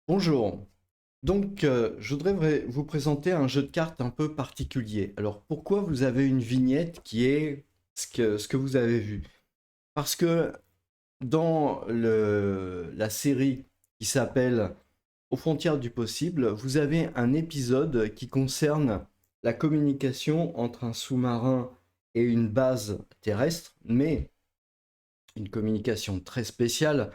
Bonjour. Je voudrais vous présenter un jeu de cartes un peu particulier. Alors, pourquoi vous avez une vignette qui est ce que vous avez vu? Parce que dans la série qui s'appelle Aux frontières du possible, vous avez un épisode qui concerne la communication entre un sous-marin et une base terrestre, mais une communication très spéciale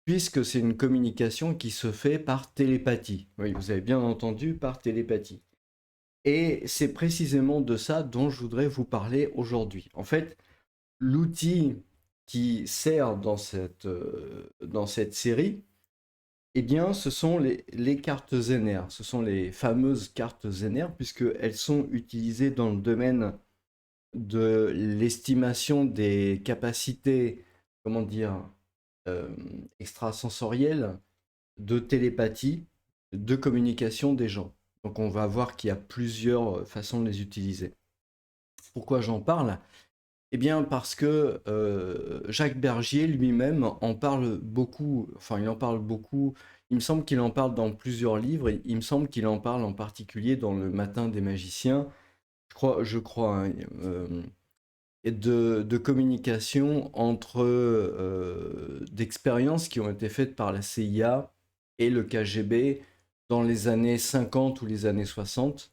puisque c'est une communication qui se fait par télépathie. Oui, vous avez bien entendu, par télépathie. Et c'est précisément de ça dont je voudrais vous parler aujourd'hui. En fait, l'outil qui sert dans cette série, eh bien, ce sont les cartes Zener. Ce sont les fameuses cartes Zener, puisqu'elles sont utilisées dans le domaine de l'estimation des capacités, comment dire, euh, extrasensorielles de télépathie, de communication des gens. Donc on va voir qu'il y a plusieurs façons de les utiliser. Pourquoi j'en parle? Eh bien parce que Jacques Bergier lui-même en parle beaucoup, enfin il en parle beaucoup, il me semble qu'il en parle dans plusieurs livres, et il me semble qu'il en parle en particulier dans Le Matin des magiciens, je crois hein, et de communication entre d'expériences qui ont été faites par la CIA et le KGB dans les années 50 ou les années 60.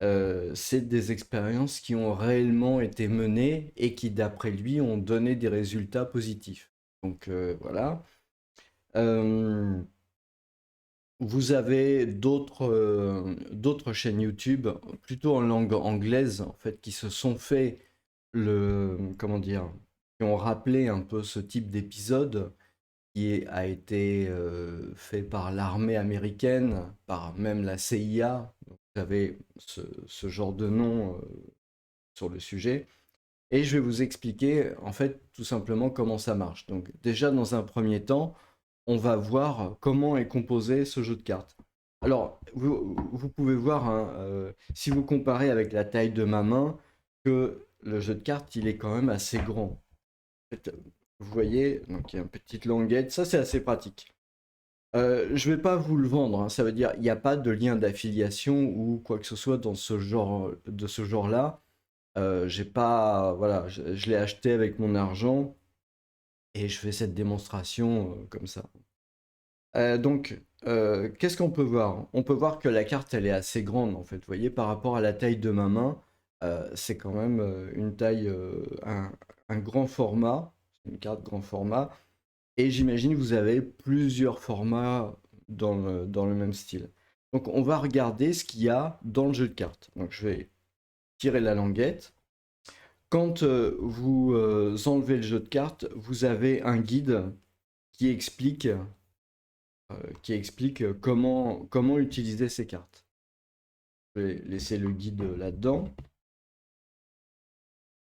C'est des expériences qui ont réellement été menées et qui, d'après lui, ont donné des résultats positifs. Donc voilà. Euh, Vous avez d'autres chaînes YouTube, plutôt en langue anglaise, en fait, qui se sont fait comment dire, qui ont rappelé un peu ce type d'épisode a été fait par l'armée américaine, par même la CIA. Donc, vous avez ce genre de nom sur le sujet. Et je vais vous expliquer en fait tout simplement comment ça marche. Donc déjà dans un premier temps, on va voir comment est composé ce jeu de cartes. Alors vous pouvez voir, hein, si vous comparez avec la taille de ma main, que le jeu de cartes il est quand même assez grand. En fait, vous voyez, donc il y a une petite languette, ça c'est assez pratique. Je vais pas vous le vendre, hein, ça veut dire il n'y a pas de lien d'affiliation ou quoi que ce soit dans ce genre de ce genre-là. J'ai pas, voilà, je l'ai acheté avec mon argent et je fais cette démonstration comme ça. Qu'est-ce qu'on peut voir? On peut voir que la carte, elle est assez grande en fait. Vous voyez, par rapport à la taille de ma main, c'est quand même une taille, un grand format, une carte grand format. Et j'imagine que vous avez plusieurs formats dans le même style. Donc, on va regarder ce qu'il y a dans le jeu de cartes. Donc, je vais tirer la languette. Quand vous enlevez le jeu de cartes, vous avez un guide qui explique, comment utiliser ces cartes. Je vais laisser le guide là-dedans.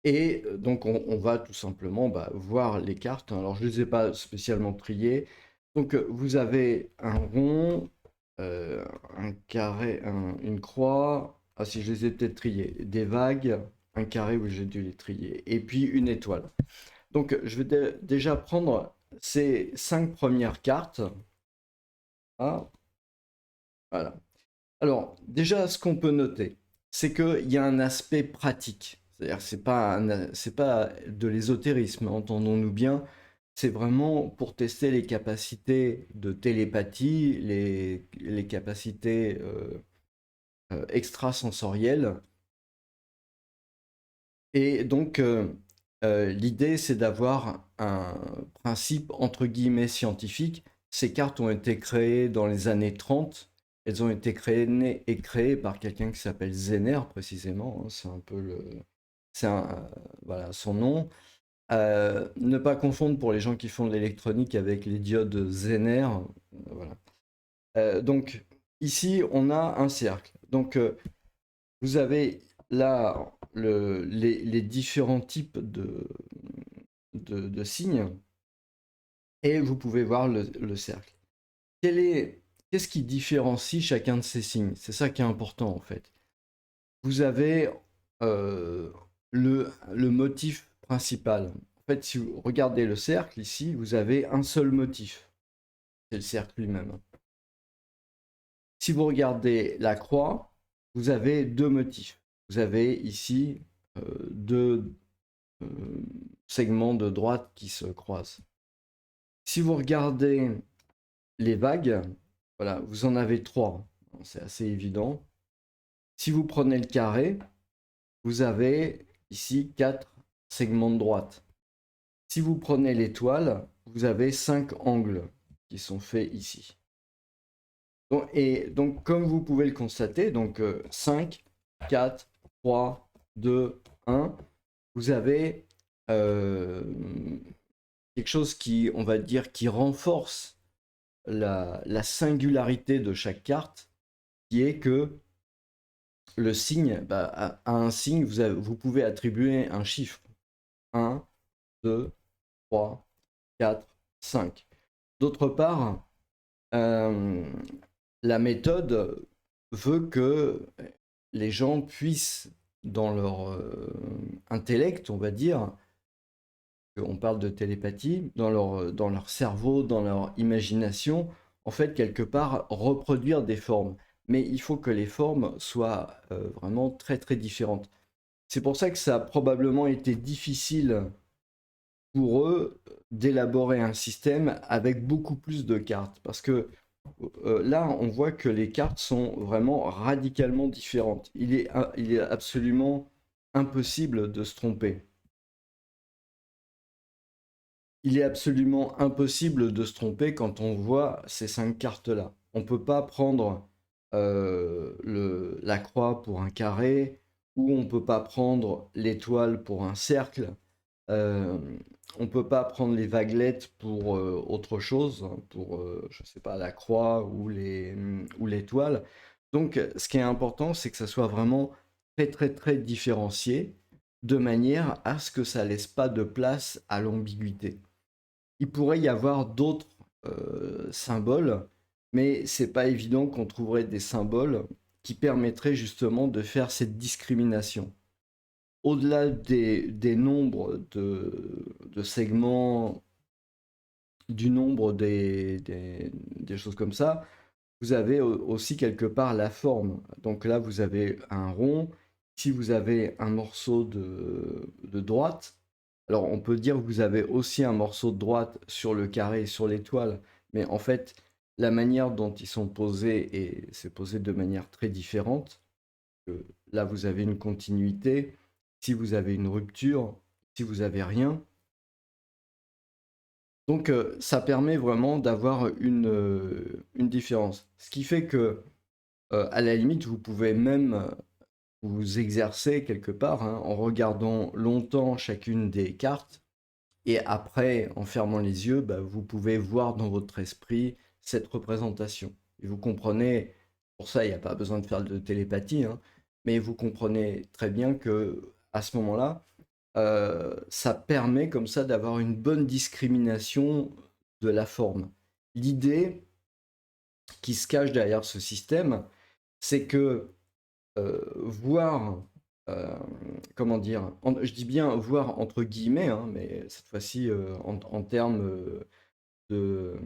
Et donc, on va tout simplement voir les cartes. Alors, je ne les ai pas spécialement triées. Donc, vous avez un rond, euh, un carré, une croix. Ah, si je les ai peut-être triées. Des vagues, un carré où j'ai dû les trier. Et puis, une étoile. Donc, je vais déjà prendre ces 5 premières cartes. Ah, voilà. Alors, déjà, ce qu'on peut noter, c'est qu'il y a un aspect pratique. C'est-à-dire que c'est pas de l'ésotérisme, entendons-nous bien. C'est vraiment pour tester les capacités de télépathie, les capacités extrasensorielles. Et donc, l'idée, c'est d'avoir un principe entre guillemets scientifique. Ces cartes ont été créées dans les années 30. Elles ont été créées par quelqu'un qui s'appelle Zener, précisément, hein. C'est un peu voilà, son nom. Ne pas confondre pour les gens qui font de l'électronique avec les diodes Zener. Voilà. Donc, ici, on a un cercle. Donc, vous avez là les différents types de signes et vous pouvez voir le cercle. Qu'est-ce qui différencie chacun de ces signes? C'est ça qui est important en fait. Vous avez euh, le motif principal. En fait, si vous regardez le cercle ici, vous avez un seul motif. C'est le cercle lui-même. Si vous regardez la croix, vous avez deux motifs. Vous avez ici deux segments de droite qui se croisent. Si vous regardez les vagues, voilà, vous en avez trois. C'est assez évident. Si vous prenez le carré, vous avez ici quatre segments de droite. Si vous prenez l'étoile, vous avez 5 angles qui sont faits ici. Donc, comme vous pouvez le constater, donc 5, 4, 3, 2, 1, vous avez quelque chose qui, on va dire, qui renforce la singularité de chaque carte, qui est que le signe, à un signe, vous pouvez attribuer un chiffre. 1, 2, 3, 4, 5. D'autre part, la méthode veut que les gens puissent, dans leur intellect, on va dire, on parle de télépathie, dans leur cerveau, dans leur imagination, en fait, quelque part, reproduire des formes. Mais il faut que les formes soient vraiment très très différentes. C'est pour ça que ça a probablement été difficile pour eux d'élaborer un système avec beaucoup plus de cartes. Parce que là, on voit que les cartes sont vraiment radicalement différentes. Il est absolument impossible de se tromper. Il est absolument impossible de se tromper quand on voit ces 5 cartes-là. On ne peut pas prendre la croix pour un carré, ou on ne peut pas prendre l'étoile pour un cercle. Euh, on ne peut pas prendre les vaguelettes pour autre chose, hein, pour, je ne sais pas, la croix ou l'étoile. Donc, ce qui est important, c'est que ça soit vraiment très, très, très différencié, de manière à ce que ça laisse pas de place à l'ambiguïté. Il pourrait y avoir d'autres symboles, mais c'est pas évident qu'on trouverait des symboles qui permettraient justement de faire cette discrimination. Au-delà des nombres de segments, du nombre des choses comme ça, vous avez aussi quelque part la forme. Donc là, vous avez un rond. Si vous avez un morceau de droite, alors on peut dire que vous avez aussi un morceau de droite sur le carré et sur l'étoile, mais en fait, la manière dont ils sont posés, et c'est posé de manière très différente. Là, vous avez une continuité. Si vous avez une rupture, si vous avez rien. Donc, ça permet vraiment d'avoir une différence. Ce qui fait que, à la limite, vous pouvez même vous exercer quelque part, hein, en regardant longtemps chacune des cartes. Et après, en fermant les yeux, bah, vous pouvez voir dans votre esprit cette représentation. Et vous comprenez, pour ça, il n'y a pas besoin de faire de télépathie, hein, mais vous comprenez très bien que à ce moment-là, ça permet comme ça d'avoir une bonne discrimination de la forme. L'idée qui se cache derrière ce système, c'est que voir, euh, comment dire, je dis bien voir entre guillemets, hein, mais cette fois-ci en termes de,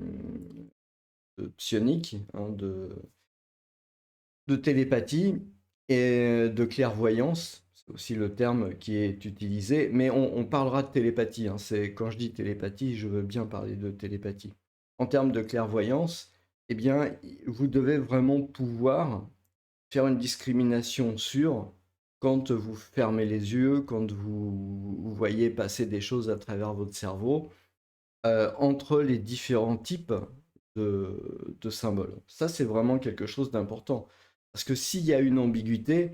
de psionique, hein, de télépathie et de clairvoyance, c'est aussi le terme qui est utilisé, mais on parlera de télépathie, hein, quand je dis télépathie, je veux bien parler de télépathie. En termes de clairvoyance, eh bien, vous devez vraiment pouvoir faire une discrimination sur quand vous fermez les yeux, quand vous voyez passer des choses à travers votre cerveau, entre les différents types de symboles. Ça, c'est vraiment quelque chose d'important. Parce que s'il y a une ambiguïté,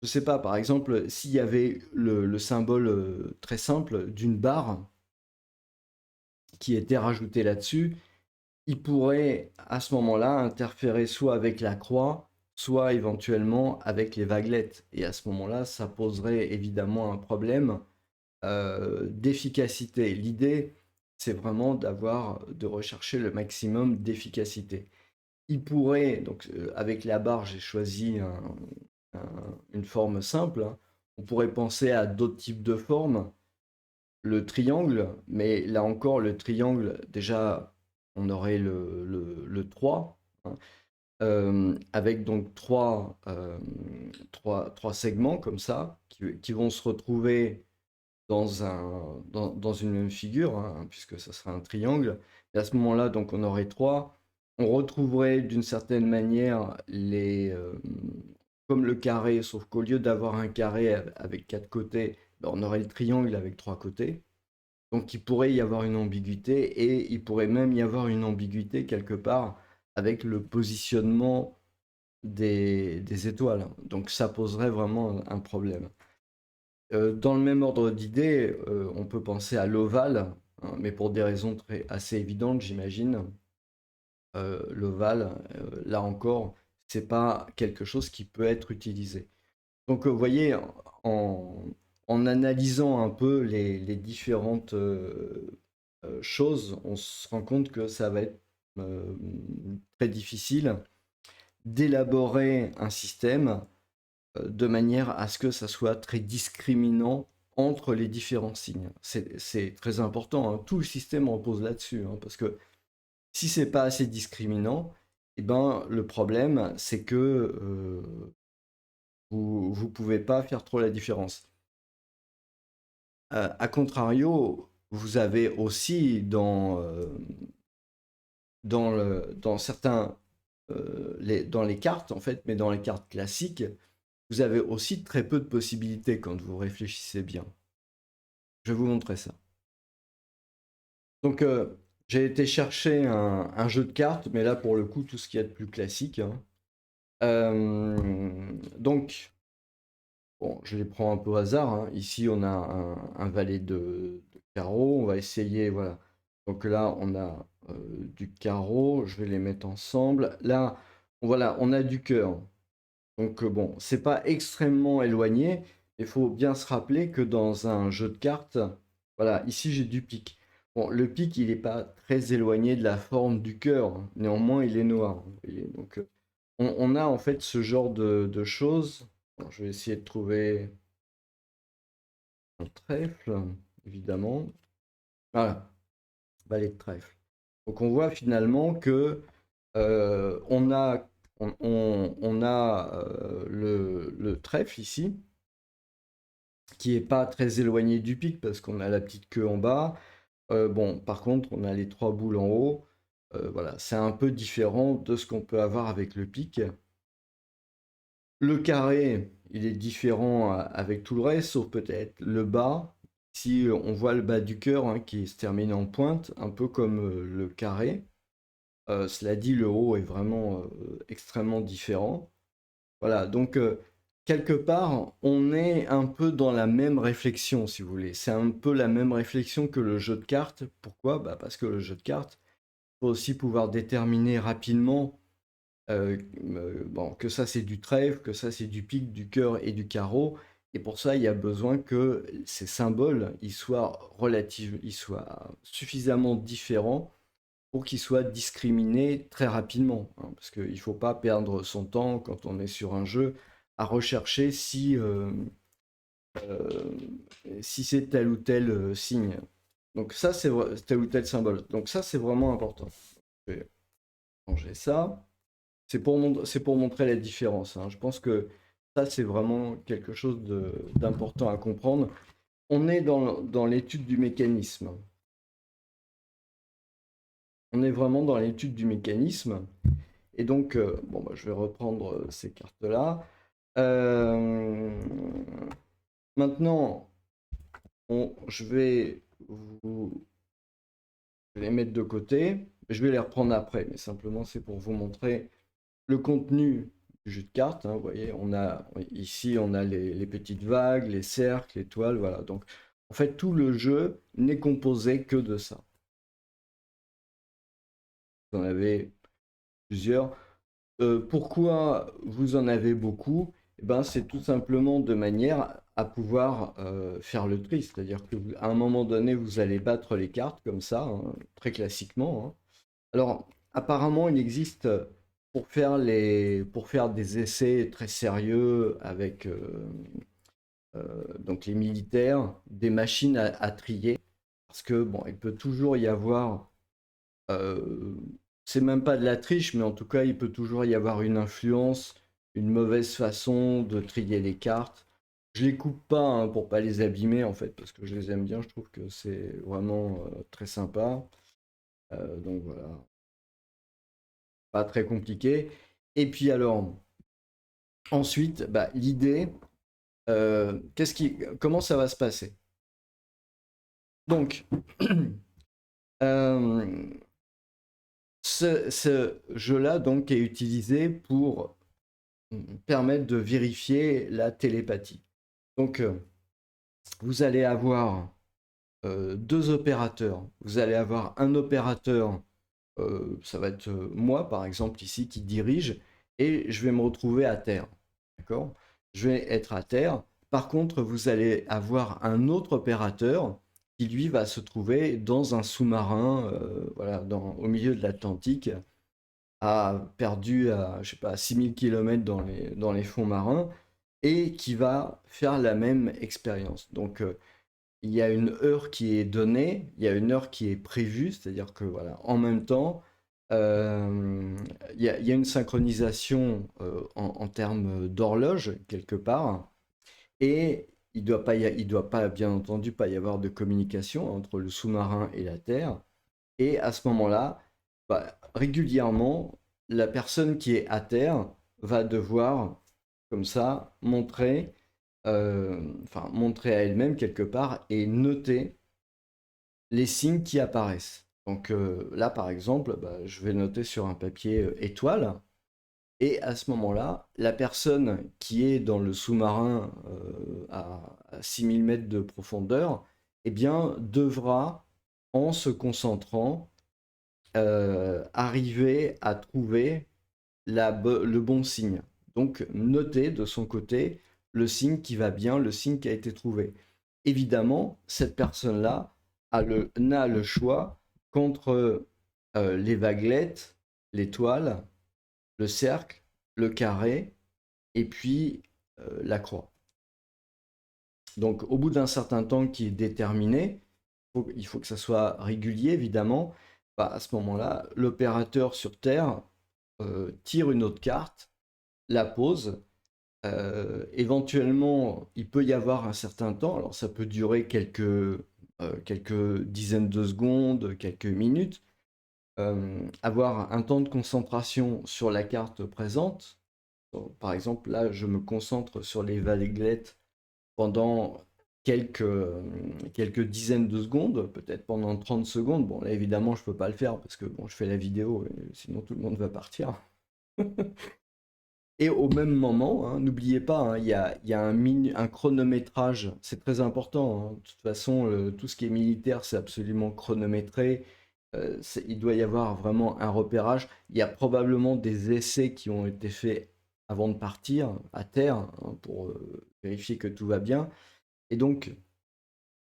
je ne sais pas, par exemple, s'il y avait le symbole très simple d'une barre qui était rajouté là-dessus, il pourrait à ce moment-là interférer soit avec la croix, soit éventuellement avec les vaguelettes. Et à ce moment-là, ça poserait évidemment un problème d'efficacité. L'idée, c'est vraiment de rechercher le maximum d'efficacité. Il pourrait, donc avec la barre, j'ai choisi une forme simple, hein. On pourrait penser à d'autres types de formes. Le triangle, mais là encore, le triangle, déjà, on aurait le 3, hein. avec donc trois segments comme ça, qui vont se retrouver dans une même figure, hein, puisque ça sera un triangle. Et à ce moment-là, donc on aurait trois. On retrouverait d'une certaine manière comme le carré, sauf qu'au lieu d'avoir un carré avec quatre côtés, ben, on aurait le triangle avec trois côtés. Donc il pourrait y avoir une ambiguïté et il pourrait même y avoir une ambiguïté quelque part avec le positionnement des étoiles. Donc ça poserait vraiment un problème. Dans le même ordre d'idée, on peut penser à l'ovale, hein, mais pour des raisons assez évidentes, j'imagine. L'ovale, là encore, c'est pas quelque chose qui peut être utilisé. Donc, vous voyez, en, en analysant un peu les différentes choses, on se rend compte que ça va être euh, très difficile d'élaborer un système de manière à ce que ça soit très discriminant entre les différents signes. C'est très important, hein. Tout le système repose là-dessus, hein, parce que si c'est pas assez discriminant, eh ben, le problème, c'est que vous ne pouvez pas faire trop la différence. A contrario, vous avez aussi dans certains, dans les cartes, en fait, mais dans les cartes classiques, vous avez aussi très peu de possibilités quand vous réfléchissez bien. Je vais vous montrer ça. Donc, j'ai été chercher un jeu de cartes, mais là, pour le coup, tout ce qu'il y a de plus classique, hein. Donc, bon, je les prends un peu au hasard, hein. Ici, on a un valet de carreau. On va essayer, voilà. Donc là, on a du carreau. Je vais les mettre ensemble. Là, voilà, on a du cœur. Donc bon, c'est pas extrêmement éloigné. Il faut bien se rappeler que dans un jeu de cartes, voilà, ici j'ai du pique. Bon, le pique, il n'est pas très éloigné de la forme du cœur, hein. Néanmoins, il est noir, vous voyez. Donc, on a en fait ce genre de choses. Alors, je vais essayer de trouver un trèfle, évidemment. Voilà, balai de trèfle. Donc, on voit finalement que on a, on a le trèfle ici, qui est pas très éloigné du pic parce qu'on a la petite queue en bas. Bon, par contre, on a les trois boules en haut. Voilà, c'est un peu différent de ce qu'on peut avoir avec le pic. Le carré, il est différent avec tout le reste, sauf peut-être le bas. Si on voit le bas du cœur, hein, qui se termine en pointe, un peu comme le carré. Cela dit, le haut est vraiment extrêmement différent. Voilà, donc quelque part, on est un peu dans la même réflexion, si vous voulez. C'est un peu la même réflexion que le jeu de cartes. Pourquoi? Bah, parce que le jeu de cartes, il faut aussi pouvoir déterminer rapidement bon, que ça c'est du trèfle, que ça c'est du pic, du cœur et du carreau. Et pour ça, il y a besoin que ces symboles ils soient suffisamment différents pour qu'ils soient discriminés très rapidement, hein, parce qu'il ne faut pas perdre son temps quand on est sur un jeu à rechercher euh, si c'est tel ou tel signe. Donc ça, c'est tel ou tel symbole. Donc ça, c'est vraiment important. Je vais changer ça. C'est pour montrer la différence, hein. Je pense que ça, c'est vraiment quelque chose d'important à comprendre. On est dans l'étude du mécanisme. On est vraiment dans l'étude du mécanisme. Et donc, bon, bah, je vais reprendre ces cartes-là. Euh, Maintenant, je vais vous les mettre de côté. Je vais les reprendre après, mais simplement c'est pour vous montrer le contenu du jeu de cartes, hein. Vous voyez, ici on a les petites vagues, les cercles, les toiles, voilà. Donc, en fait, tout le jeu n'est composé que de ça. Vous en avez plusieurs. Pourquoi vous en avez beaucoup? Eh ben, c'est tout simplement de manière à pouvoir faire le tri. C'est-à-dire qu'à un moment donné, vous allez battre les cartes comme ça, hein, très classiquement, hein. Alors, apparemment, il existe pour faire des essais très sérieux avec donc les militaires, des machines à trier. Parce que, bon, il peut toujours y avoir euh, c'est même pas de la triche, mais en tout cas, il peut toujours y avoir une influence, une mauvaise façon de trier les cartes. Je les coupe pas hein, pour pas les abîmer en fait, parce que je les aime bien, je trouve que c'est vraiment très sympa. Donc voilà, pas très compliqué. Et puis alors, ensuite, bah, l'idée, comment ça va se passer? Donc, euh, ce jeu-là donc est utilisé pour permettre de vérifier la télépathie. Donc, vous allez avoir deux opérateurs. Vous allez avoir un opérateur, ça va être moi par exemple ici, qui dirige, et je vais me retrouver à terre. D'accord? Je vais être à terre. Par contre, vous allez avoir un autre opérateur qui lui va se trouver dans un sous-marin, voilà, au milieu de l'Atlantique, perdu à, je sais pas, 6000 km dans les fonds marins, et qui va faire la même expérience. Donc, il y a une heure qui est donnée, il y a une heure qui est prévue, c'est-à-dire que voilà, en même temps, il y a une synchronisation en termes d'horloge quelque part, et il doit pas bien entendu pas y avoir de communication entre le sous-marin et la Terre. Et à ce moment-là, bah, régulièrement, la personne qui est à terre va devoir, comme ça, montrer à elle-même quelque part et noter les signes qui apparaissent. Donc là, par exemple, bah, je vais noter sur un papier étoile. Et à ce moment-là, la personne qui est dans le sous-marin à 6000 mètres de profondeur, eh bien, devra, en se concentrant, arriver à trouver le bon signe. Donc, noter de son côté le signe qui va bien, le signe qui a été trouvé. Évidemment, cette personne-là n'a le choix qu'entre les vaguelettes, l'étoile, le cercle, le carré et puis la croix. Donc, au bout d'un certain temps qui est déterminé, il faut que ça soit régulier, évidemment. Bah, à ce moment-là, l'opérateur sur Terre tire une autre carte, la pose. Éventuellement, il peut y avoir un certain temps. Alors, ça peut durer quelques dizaines de secondes, quelques minutes. Avoir un temps de concentration sur la carte présente. Par exemple, là, je me concentre sur les vaguelettes pendant quelques dizaines de secondes, peut-être pendant 30 secondes. Bon, là, évidemment, je ne peux pas le faire parce que bon, je fais la vidéo, sinon tout le monde va partir. Et au même moment, hein, n'oubliez pas, hein, il y a un chronométrage, c'est très important. Hein. De toute façon, tout ce qui est militaire, c'est absolument chronométré. Il doit y avoir vraiment un repérage. Il y a probablement des essais qui ont été faits avant de partir à terre hein, pour vérifier que tout va bien. Et donc,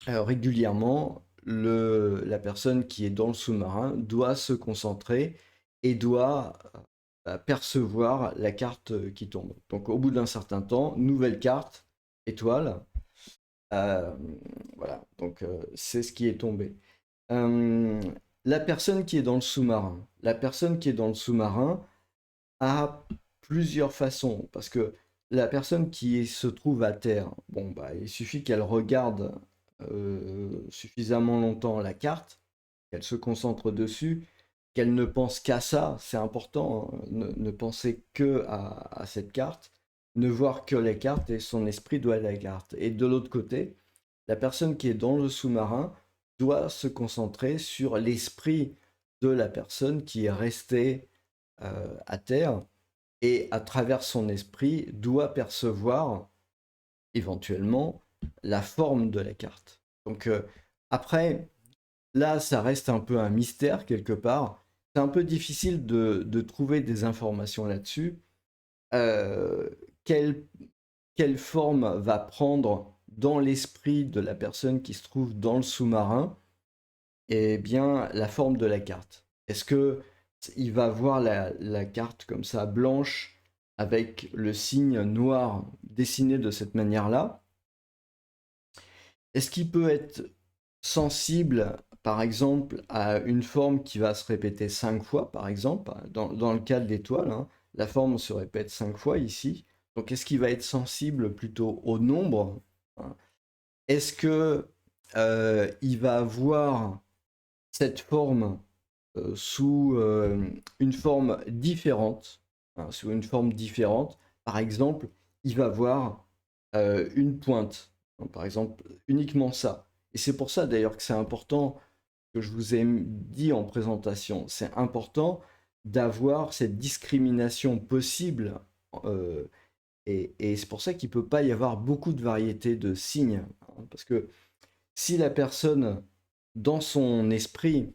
régulièrement, la personne qui est dans le sous-marin doit se concentrer et doit percevoir la carte qui tombe. Donc au bout d'un certain temps, nouvelle carte, étoile. Euh, voilà, donc c'est ce qui est tombé. Euh, la personne qui est dans le sous-marin, la personne qui est dans le sous-marin a plusieurs façons, parce que la personne qui se trouve à terre, bon bah il suffit qu'elle regarde suffisamment longtemps la carte, qu'elle se concentre dessus, qu'elle ne pense qu'à ça, c'est important, hein, ne penser que à cette carte, ne voir que les cartes et son esprit doit être à la carte. Et de l'autre côté, la personne qui est dans le sous-marin doit se concentrer sur l'esprit de la personne qui est restée à terre et à travers son esprit doit percevoir éventuellement la forme de la carte. Donc après, là, ça reste un peu un mystère quelque part. C'est un peu difficile de trouver des informations là-dessus. Euh, quelle, quelle forme va prendre dans l'esprit de la personne qui se trouve dans le sous-marin eh bien, la forme de la carte. Est-ce que il va voir la carte comme ça, blanche, avec le signe noir dessiné de cette manière-là? Est-ce qu'il peut être sensible par exemple, à une forme qui va se répéter 5 fois, par exemple, dans le cas de l'étoile, hein, la forme se répète 5 fois ici. Donc, est-ce qu'il va être sensible plutôt au nombre, hein? Est-ce que il va avoir cette forme sous une forme différente, hein, sous une forme différente? Par exemple, il va avoir une pointe, hein, par exemple, uniquement ça. Et c'est pour ça d'ailleurs que c'est important, que je vous ai dit en présentation, c'est important d'avoir cette discrimination possible. euh, et c'est pour ça qu'il ne peut pas y avoir beaucoup de variétés de signes, hein, parce que si la personne, dans son esprit,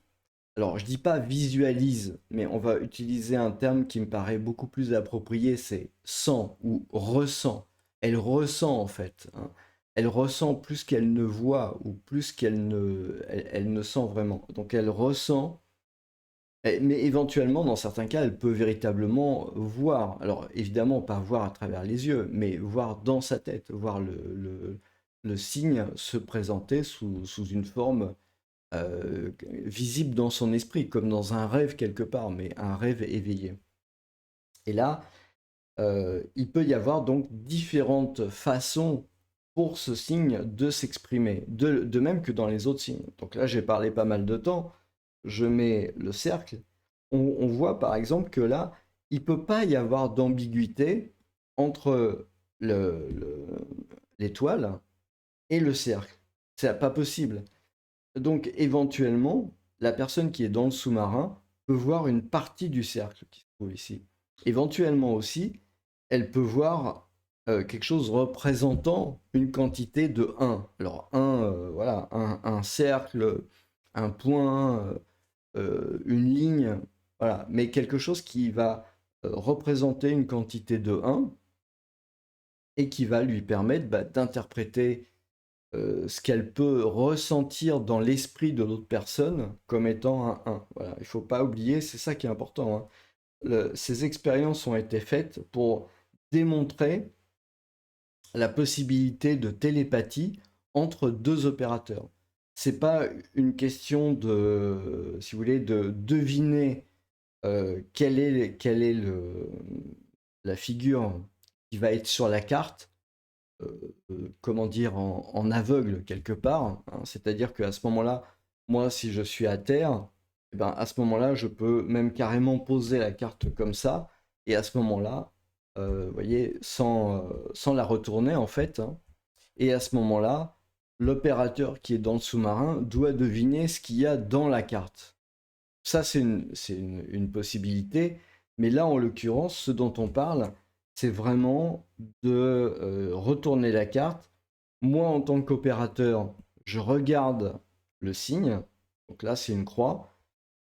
alors je dis pas visualise, mais on va utiliser un terme qui me paraît beaucoup plus approprié, c'est sent ou ressent. Elle ressent en fait, hein. Elle ressent plus qu'elle ne voit ou plus elle ne sent vraiment. Donc elle ressent, mais éventuellement dans certains cas, elle peut véritablement voir. Alors évidemment pas voir à travers les yeux, mais voir dans sa tête, voir le signe se présenter sous une forme visible dans son esprit, comme dans un rêve quelque part, mais un rêve éveillé. Et là, il peut y avoir donc différentes façons pour ce signe de s'exprimer, de même que dans les autres signes. Donc là, j'ai parlé pas mal de temps, je mets le cercle, on voit par exemple que là, il ne peut pas y avoir d'ambiguïté entre l'étoile et le cercle. C'est pas possible. Donc éventuellement, la personne qui est dans le sous-marin peut voir une partie du cercle qui se trouve ici. Éventuellement aussi, elle peut voir quelque chose représentant une quantité de 1. Alors 1, voilà, un cercle, un point, une ligne, voilà, mais quelque chose qui va représenter une quantité de 1 et qui va lui permettre d'interpréter ce qu'elle peut ressentir dans l'esprit de l'autre personne comme étant un 1. Voilà, il ne faut pas oublier, c'est ça qui est important, hein. Ces expériences ont été faites pour démontrer la possibilité de télépathie entre deux opérateurs. C'est pas une question de, si vous voulez, de deviner quelle est la figure qui va être sur la carte, comment dire, en aveugle quelque part, hein. C'est-à-dire qu'à ce moment-là, moi, si je suis à terre, eh ben, à ce moment-là, je peux même carrément poser la carte comme ça, et à ce moment-là, vous voyez, sans la retourner en fait, hein, et à ce moment-là, l'opérateur qui est dans le sous-marin doit deviner ce qu'il y a dans la carte. Ça, une possibilité, mais là, en l'occurrence, ce dont on parle, c'est vraiment de retourner la carte. Moi, en tant qu'opérateur, je regarde le signe, donc là, c'est une croix,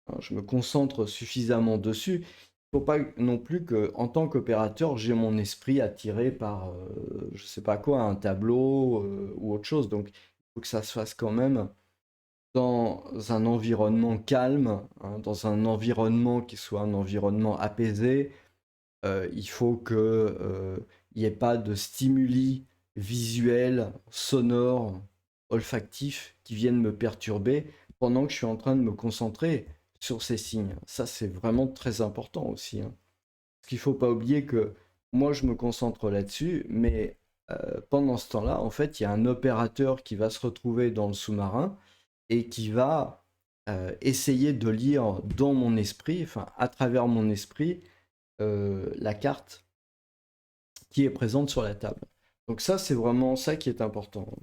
hein, je me concentre suffisamment dessus. Il ne faut pas non plus que, en tant qu'opérateur, j'ai mon esprit attiré par, je ne sais pas quoi, un tableau ou autre chose. Donc, il faut que ça se fasse quand même dans un environnement calme, hein, dans un environnement qui soit un environnement apaisé. Il faut que il n'y ait pas de stimuli visuels, sonores, olfactifs qui viennent me perturber pendant que je suis en train de me concentrer sur ces signes. Ça, c'est vraiment très important aussi, hein. Parce qu'il ne faut pas oublier que moi, je me concentre là-dessus, mais pendant ce temps-là, en fait, il y a un opérateur qui va se retrouver dans le sous-marin et qui va essayer de lire dans mon esprit, enfin à travers mon esprit, la carte qui est présente sur la table. Donc ça, c'est vraiment ça qui est important.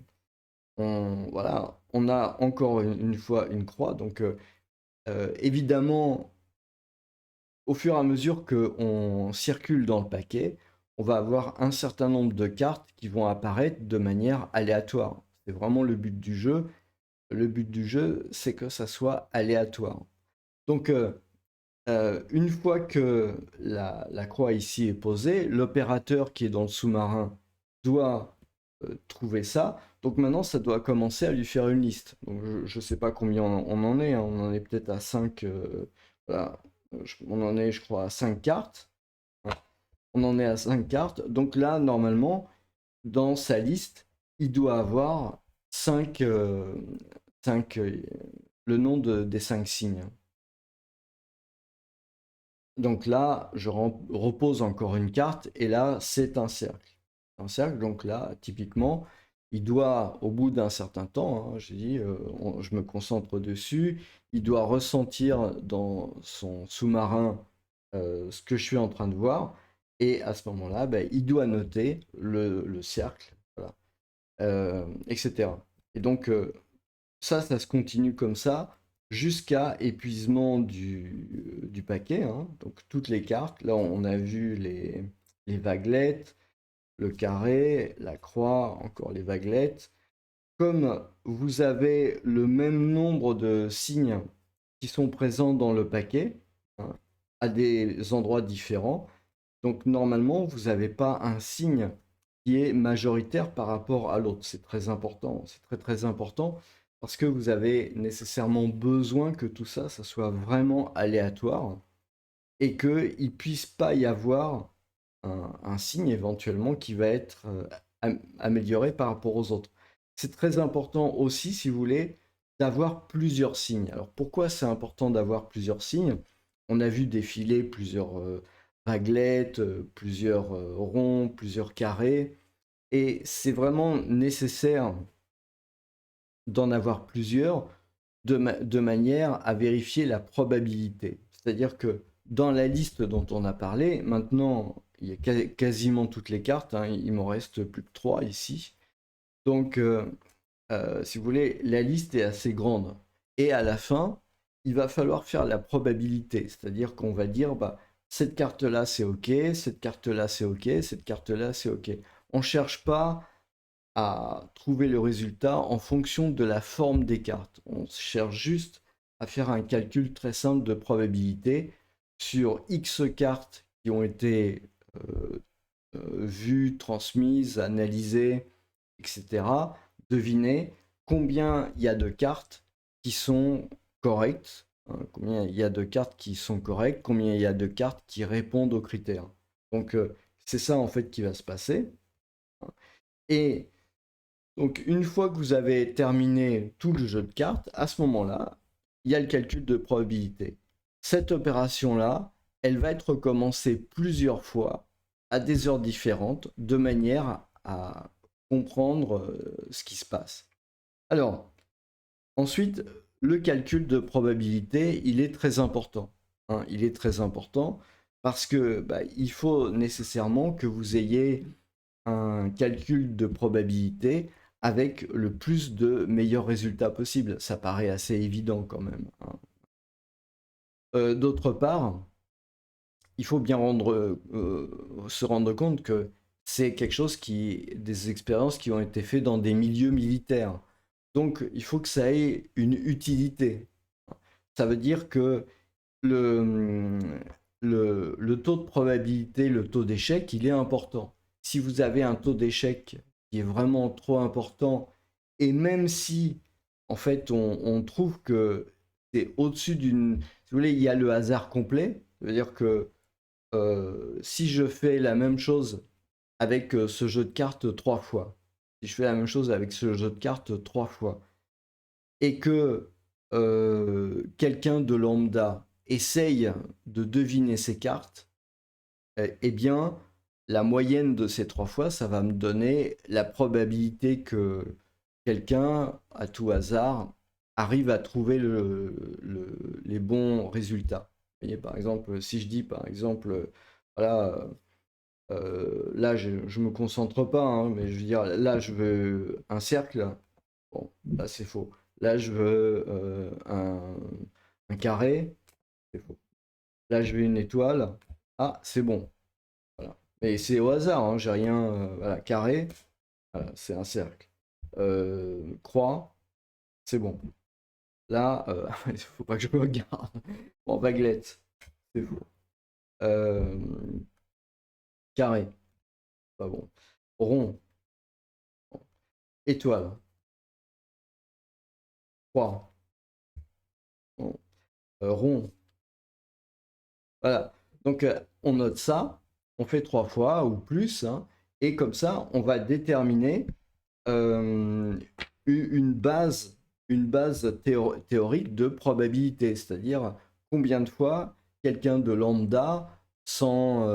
Voilà, on a encore une fois une croix, donc évidemment, au fur et à mesure qu'on circule dans le paquet, on va avoir un certain nombre de cartes qui vont apparaître de manière aléatoire. C'est vraiment le but du jeu. Le but du jeu, c'est que ça soit aléatoire. Donc, une fois que la croix ici est posée, l'opérateur qui est dans le sous-marin doit trouver ça. Donc maintenant, ça doit commencer à lui faire une liste. Donc, je ne sais pas combien on en est, hein. On en est peut-être à 5. Voilà. On en est, je crois, à 5 cartes. On en est à 5 cartes. Donc là, normalement, dans sa liste, il doit avoir 5, des 5 signes. Donc là, je repose encore une carte et là, c'est un cercle. Un cercle, donc là, typiquement, il doit, au bout d'un certain temps, hein, j'ai dit, je me concentre dessus, il doit ressentir dans son sous-marin ce que je suis en train de voir et à ce moment-là, ben, il doit noter le cercle, voilà, etc. Et donc, ça se continue comme ça jusqu'à épuisement du paquet, hein. Donc toutes les cartes, là on a vu les vaguelettes, le carré, la croix, encore les vaguelettes. Comme vous avez le même nombre de signes qui sont présents dans le paquet, hein, à des endroits différents, donc normalement vous n'avez pas un signe qui est majoritaire par rapport à l'autre. C'est très important, c'est très très important parce que vous avez nécessairement besoin que tout ça, ça soit vraiment aléatoire et qu'il ne puisse pas y avoir un signe éventuellement qui va être amélioré par rapport aux autres. C'est très important aussi, si vous voulez, d'avoir plusieurs signes. Alors pourquoi c'est important d'avoir plusieurs signes? On a vu défiler plusieurs vaguelettes, plusieurs ronds, plusieurs carrés, et c'est vraiment nécessaire d'en avoir plusieurs de manière à vérifier la probabilité. C'est-à-dire que dans la liste dont on a parlé, maintenant, il y a quasiment toutes les cartes, hein, il m'en reste plus que 3 ici. Donc, si vous voulez, la liste est assez grande. Et à la fin, il va falloir faire la probabilité. C'est-à-dire qu'on va dire, bah, cette carte-là, c'est OK, cette carte-là, c'est OK, cette carte-là, c'est OK. On ne cherche pas à trouver le résultat en fonction de la forme des cartes. On cherche juste à faire un calcul très simple de probabilité sur X cartes qui ont été vues, transmises, analysées, etc. Deviner combien il y a de cartes qui sont correctes, hein, combien il y a de cartes qui sont correctes, combien il y a de cartes qui répondent aux critères. Donc c'est ça en fait qui va se passer. Et donc, une fois que vous avez terminé tout le jeu de cartes, à ce moment-là, il y a le calcul de probabilité. Cette opération-là, elle va être recommencée plusieurs fois à des heures différentes, de manière à comprendre ce qui se passe. Alors, ensuite, le calcul de probabilité, il est très important, hein. Il est très important parce que il faut nécessairement que vous ayez un calcul de probabilité avec le plus de meilleurs résultats possible. Ça paraît assez évident quand même, hein. D'autre part, il faut bien se rendre compte que c'est quelque chose des expériences qui ont été faites dans des milieux militaires. Donc, il faut que ça ait une utilité. Ça veut dire que le, le taux de probabilité, le taux d'échec, il est important. Si vous avez un taux d'échec qui est vraiment trop important, et même si, en fait, on trouve que c'est au-dessus d'une... Si vous voulez, il y a le hasard complet. Ça veut dire que si je fais la même chose avec ce jeu de cartes 3 fois, si je fais la même chose avec ce jeu de cartes 3 fois, et que quelqu'un de lambda essaye de deviner ces cartes, eh bien, la moyenne de ces 3 fois, ça va me donner la probabilité que quelqu'un, à tout hasard, arrive à trouver les bons résultats. Vous voyez, par exemple, si je dis, par exemple, voilà, là, je ne me concentre pas, hein, mais je veux dire, là, je veux un cercle. Bon, là, c'est faux. Là, je veux un carré. C'est faux. Là, je veux une étoile. Ah, c'est bon. Voilà. Mais c'est au hasard, hein, j'ai rien. Voilà, carré, voilà, c'est un cercle. Croix, c'est bon. Là, il faut pas que je me regarde. Bon, baguette, c'est faux. Euh, Carré, pas bon. Rond, bon. Étoile, croix, bon. Rond. Voilà. Donc, on note ça, on fait 3 fois ou plus, hein, et comme ça, on va déterminer une base une base théorique de probabilité, c'est-à-dire combien de fois quelqu'un de lambda sans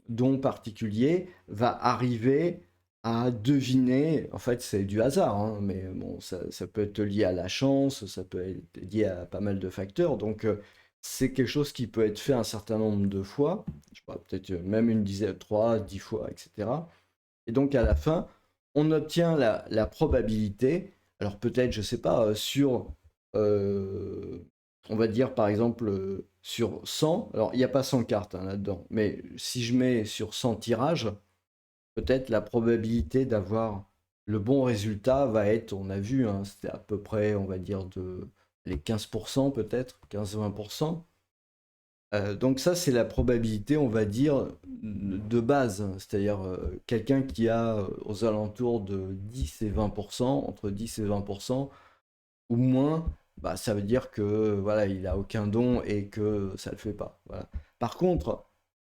don particulier va arriver à deviner, en fait c'est du hasard, hein, mais bon, ça peut être lié à la chance, ça peut être lié à pas mal de facteurs, donc c'est quelque chose qui peut être fait un certain nombre de fois, je sais pas, peut-être même une dizaine, 3, 10 fois, etc. Et donc à la fin, on obtient la probabilité. Alors peut-être, je sais pas, euh, on va dire par exemple sur 100, alors il n'y a pas 100 cartes hein, là-dedans, mais si je mets sur 100 tirages, peut-être la probabilité d'avoir le bon résultat va être, on a vu, hein, c'était à peu près, on va dire, de les 15% peut-être, 15-20%. Donc ça, c'est la probabilité, on va dire, de base. C'est-à-dire quelqu'un qui a aux alentours de 10 et 20%, entre 10 et 20%, ou moins, bah, ça veut dire que voilà, il a aucun don et que ça ne le fait pas. Voilà. Par contre,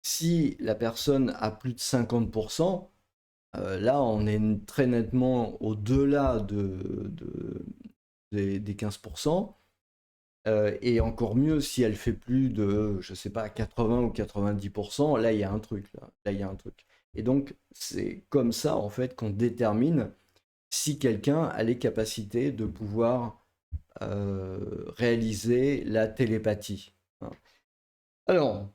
si la personne a plus de 50%, là, on est très nettement au-delà des 15%. Et encore mieux si elle fait plus de, je sais pas, 80 ou 90%, là il y a un truc, là il y a un truc. Et donc c'est comme ça en fait qu'on détermine si quelqu'un a les capacités de pouvoir réaliser la télépathie, hein. Alors,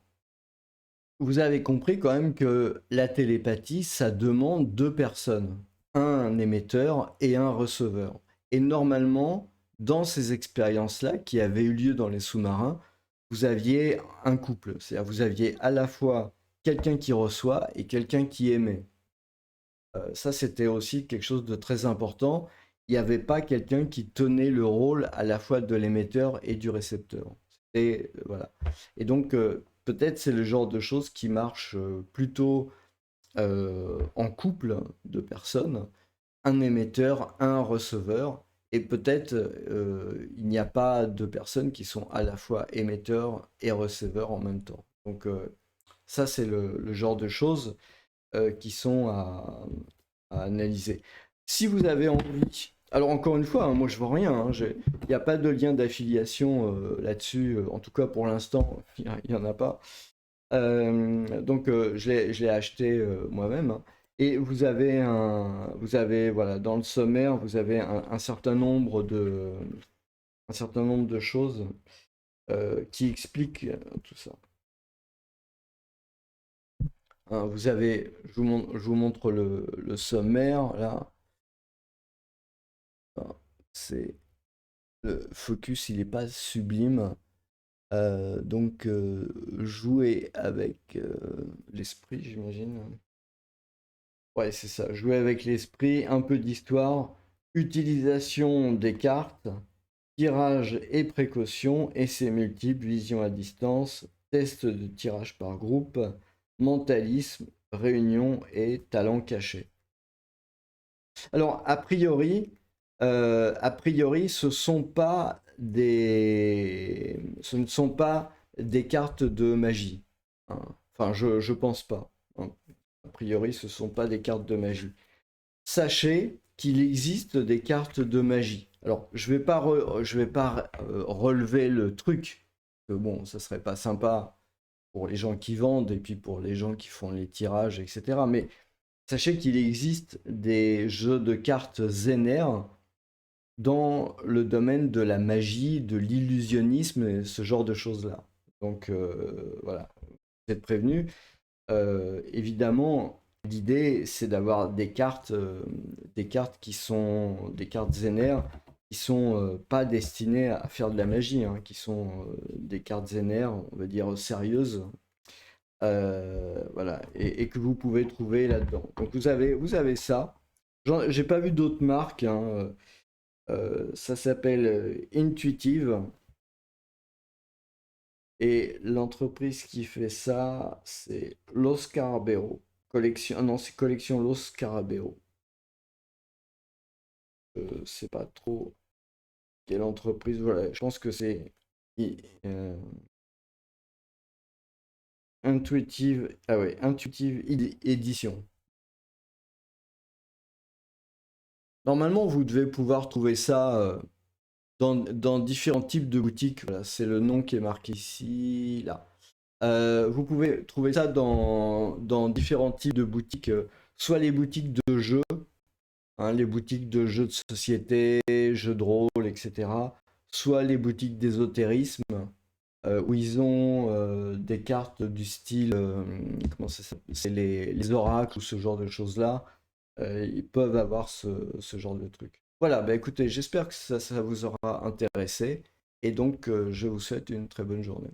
vous avez compris quand même que la télépathie, ça demande deux personnes, un émetteur et un receveur. Et normalement, dans ces expériences-là qui avaient eu lieu dans les sous-marins, vous aviez un couple, c'est-à-dire vous aviez à la fois quelqu'un qui reçoit et quelqu'un qui émet. Ça, c'était aussi quelque chose de très important. Il n'y avait pas quelqu'un qui tenait le rôle à la fois de l'émetteur et du récepteur. Et voilà. Et donc, peut-être c'est le genre de choses qui marche plutôt en couple de personnes, un émetteur, un receveur, et peut-être il n'y a pas de personnes qui sont à la fois émetteurs et receveurs en même temps. Donc, ça, c'est le genre de choses qui sont à analyser. Si vous avez envie, alors encore une fois, hein, moi je vois rien, hein, il n'y a pas de lien d'affiliation là-dessus, en tout cas pour l'instant, il n'y en a pas. Donc je l'ai acheté moi-même, hein. Et vous avez voilà, dans le sommaire, vous avez un certain nombre de choses qui expliquent tout ça, hein. Vous avez, je vous montre le sommaire là. Ah, c'est le focus, il n'est pas sublime. Donc jouer avec l'esprit, j'imagine. Ouais, c'est ça. Jouer avec l'esprit, un peu d'histoire, utilisation des cartes, tirage et précaution, essais multiples, vision à distance, test de tirage par groupe, mentalisme, réunion et talent caché. Alors, a priori, ce ne sont pas des cartes de magie, hein. Enfin, je pense pas, hein. A priori, ce ne sont pas des cartes de magie. Sachez qu'il existe des cartes de magie. Alors, je vais pas relever le truc, que bon, ça serait pas sympa pour les gens qui vendent et puis pour les gens qui font les tirages, etc. Mais sachez qu'il existe des jeux de cartes Zener dans le domaine de la magie, de l'illusionnisme et ce genre de choses-là. Donc voilà, vous êtes prévenus. Évidemment, l'idée c'est d'avoir des cartes qui sont des cartes Zener qui sont pas destinées à faire de la magie, hein, qui sont des cartes Zener, on va dire sérieuses, voilà, et que vous pouvez trouver là-dedans. Donc vous avez ça. J'ai pas vu d'autres marques, hein. Ça s'appelle Intuitive. Et l'entreprise qui fait ça, c'est Los Caraberos. Collection, non, c'est collection Los Caraberos. C'est pas trop quelle entreprise. Voilà, je pense que c'est euh, Intuitive. Ah ouais, Intuitive Édition. Normalement, vous devez pouvoir trouver ça dans différents types de boutiques. Voilà, c'est le nom qui est marqué ici, là. Vous pouvez trouver ça dans différents types de boutiques, soit les boutiques de jeux, hein, les boutiques de jeux de société, jeux de rôle, etc. Soit les boutiques d'ésotérisme, où ils ont des cartes du style, comment ça s'appelle? C'est les oracles ou ce genre de choses-là. Ils peuvent avoir ce genre de truc. Voilà, bah écoutez, j'espère que ça vous aura intéressé. Et donc, je vous souhaite une très bonne journée.